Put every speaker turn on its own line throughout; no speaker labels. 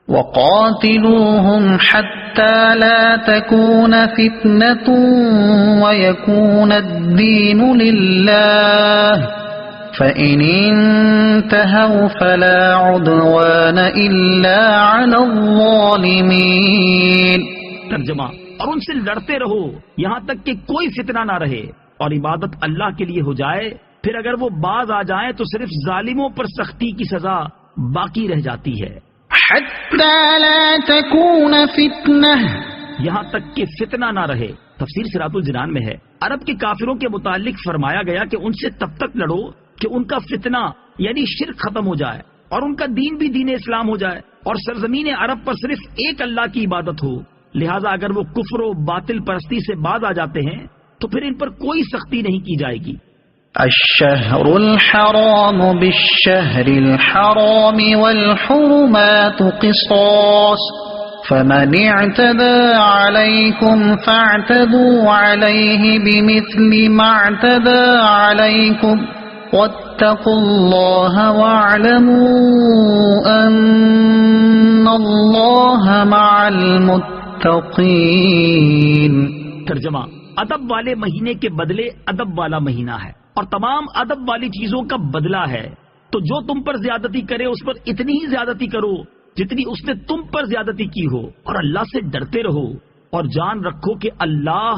وقاتلوهم حتى لا تكون فتنة ويكون الدين لله فإن انتهوا فلا عدوان إلا على الظالمين۔
ترجمہ، اور ان سے لڑتے رہو یہاں تک کہ کوئی فتنہ نہ رہے اور عبادت اللہ کے لیے ہو جائے، پھر اگر وہ باز آ جائیں تو صرف ظالموں پر سختی کی سزا باقی رہ جاتی ہے۔
حتى لا تكون فتنة،
یہاں تک کہ فتنہ نہ رہے۔ تفسیر صراط الجنان میں ہے، عرب کے کافروں کے متعلق فرمایا گیا کہ ان سے تب تک لڑو کہ ان کا فتنہ یعنی شرک ختم ہو جائے اور ان کا دین بھی دین اسلام ہو جائے اور سرزمین عرب پر صرف ایک اللہ کی عبادت ہو۔ لہٰذا اگر وہ کفر و باطل پرستی سے باز آ جاتے ہیں تو پھر ان پر کوئی سختی نہیں کی جائے گی۔
الشهر الحرام بالشهر الحرام والحرمات قصاص فمن اعتدى عليكم فاعتدوا عليه بمثل ما اعتدى عليكم واتقوا الله واعلموا أن الله مع المتقين۔
ترجمہ، ادب والے مہینے کے بدلے ادب والا مہینہ ہے اور تمام ادب والی چیزوں کا بدلہ ہے، تو جو تم پر زیادتی کرے اس پر اتنی ہی زیادتی کرو جتنی اس نے تم پر زیادتی کی ہو، اور اللہ سے ڈرتے رہو اور جان رکھو کہ اللہ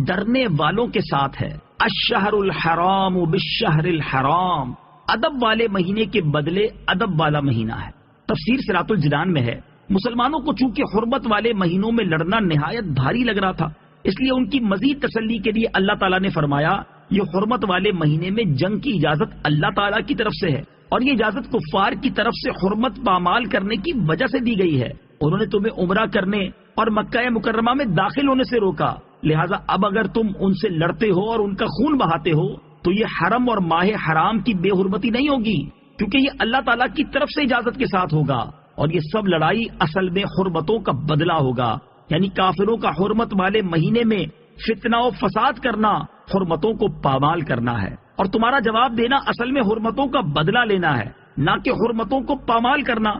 ڈرنے والوں کے ساتھ ہے۔ الشہر الحرام بالشہر الحرام، ادب والے مہینے کے بدلے ادب والا مہینہ ہے۔ تفسیر صراط الجنان میں ہے، مسلمانوں کو چونکہ حرمت والے مہینوں میں لڑنا نہایت بھاری لگ رہا تھا، اس لیے ان کی مزید تسلی کے لیے اللہ تعالیٰ نے فرمایا یہ حرمت والے مہینے میں جنگ کی اجازت اللہ تعالیٰ کی طرف سے ہے، اور یہ اجازت کفار کی طرف سے حرمت پامال کرنے کی وجہ سے دی گئی ہے۔ انہوں نے تمہیں عمرہ کرنے اور مکہ مکرمہ میں داخل ہونے سے روکا، لہٰذا اب اگر تم ان سے لڑتے ہو اور ان کا خون بہاتے ہو تو یہ حرم اور ماہ حرام کی بے حرمتی نہیں ہوگی، کیونکہ یہ اللہ تعالیٰ کی طرف سے اجازت کے ساتھ ہوگا، اور یہ سب لڑائی اصل میں حرمتوں کا بدلہ ہوگا، یعنی کافروں کا حرمت والے مہینے میں فتنہ و فساد کرنا حرمتوں کو پامال کرنا ہے، اور تمہارا جواب دینا اصل میں حرمتوں کا بدلہ لینا ہے، نہ کہ حرمتوں کو پامال کرنا۔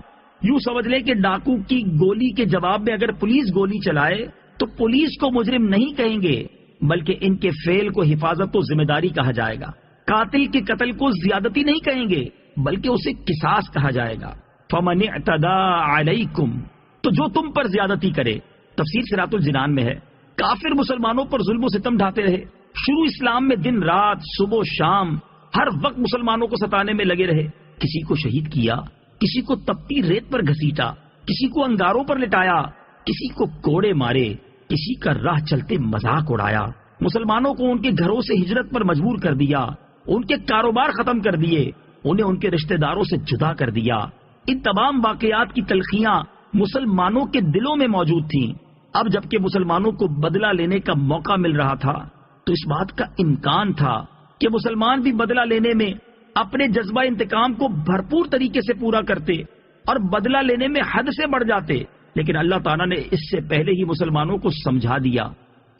یوں سمجھ لے کہ ڈاکو کی گولی کے جواب میں اگر پولیس گولی چلائے تو پولیس کو مجرم نہیں کہیں گے، بلکہ ان کے فعل کو حفاظت و ذمہ داری کہا جائے گا۔ قاتل کے قتل کو زیادتی نہیں کہیں گے، بلکہ اسے قصاص کہا جائے گا۔ فمن اعتدى علیکم، تو جو تم پر زیادتی کرے۔ تفسیر صراط الجنان میں ہے، کافر مسلمانوں پر ظلم و ستم ڈھاتے رہے، شروع اسلام میں دن رات صبح و شام ہر وقت مسلمانوں کو ستانے میں لگے رہے، کسی کو شہید کیا، کسی کو تپتی ریت پر گھسیٹا، کسی کو انگاروں پر لٹایا، کسی کو کوڑے مارے، کسی کا راہ چلتے مذاق اڑایا، مسلمانوں کو ان کے گھروں سے ہجرت پر مجبور کر دیا، ان کے کاروبار ختم کر دیے، انہیں ان کے رشتہ داروں سے جدا کر دیا۔ ان تمام واقعات کی تلخیاں مسلمانوں کے دلوں میں موجود تھیں۔ اب جبکہ مسلمانوں کو بدلہ لینے کا موقع مل رہا تھا تو اس بات کا امکان تھا کہ مسلمان بھی بدلہ لینے میں اپنے جذبہ انتقام کو بھرپور طریقے سے پورا کرتے اور بدلہ لینے میں حد سے بڑھ جاتے، لیکن اللہ تعالیٰ نے اس سے پہلے ہی مسلمانوں کو سمجھا دیا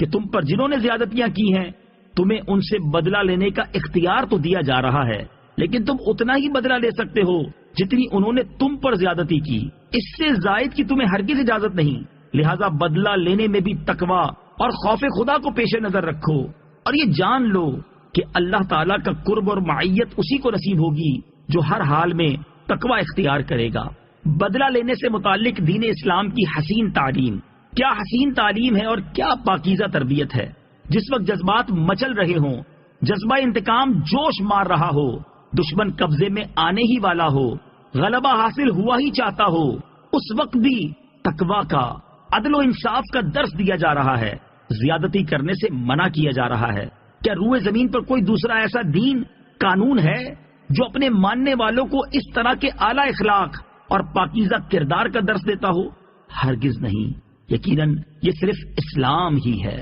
کہ تم پر جنہوں نے زیادتیاں کی ہیں تمہیں ان سے بدلہ لینے کا اختیار تو دیا جا رہا ہے، لیکن تم اتنا ہی بدلہ لے سکتے ہو جتنی انہوں نے تم پر زیادتی کی، اس سے زائد کی تمہیں ہرگز اجازت نہیں۔ لہذا بدلہ لینے میں بھی تقویٰ اور خوف خدا کو پیش نظر رکھو، اور یہ جان لو کہ اللہ تعالیٰ کا قرب اور معیت اسی کو نصیب ہوگی جو ہر حال میں تقویٰ اختیار کرے گا۔ بدلہ لینے سے متعلق دین اسلام کی حسین تعلیم، کیا حسین تعلیم ہے اور کیا پاکیزہ تربیت ہے۔ جس وقت جذبات مچل رہے ہوں، جذبہ انتقام جوش مار رہا ہو، دشمن قبضے میں آنے ہی والا ہو، غلبہ حاصل ہوا ہی چاہتا ہو، اس وقت بھی تقویٰ کا، عدل و انصاف کا درس دیا جا رہا ہے، زیادتی کرنے سے منع کیا جا رہا ہے۔ کیا روئے زمین پر کوئی دوسرا ایسا دین قانون ہے جو اپنے ماننے والوں کو اس طرح کے اعلیٰ اخلاق اور پاکیزہ کردار کا درس دیتا ہو؟ ہرگز نہیں، یقیناً یہ صرف اسلام ہی ہے۔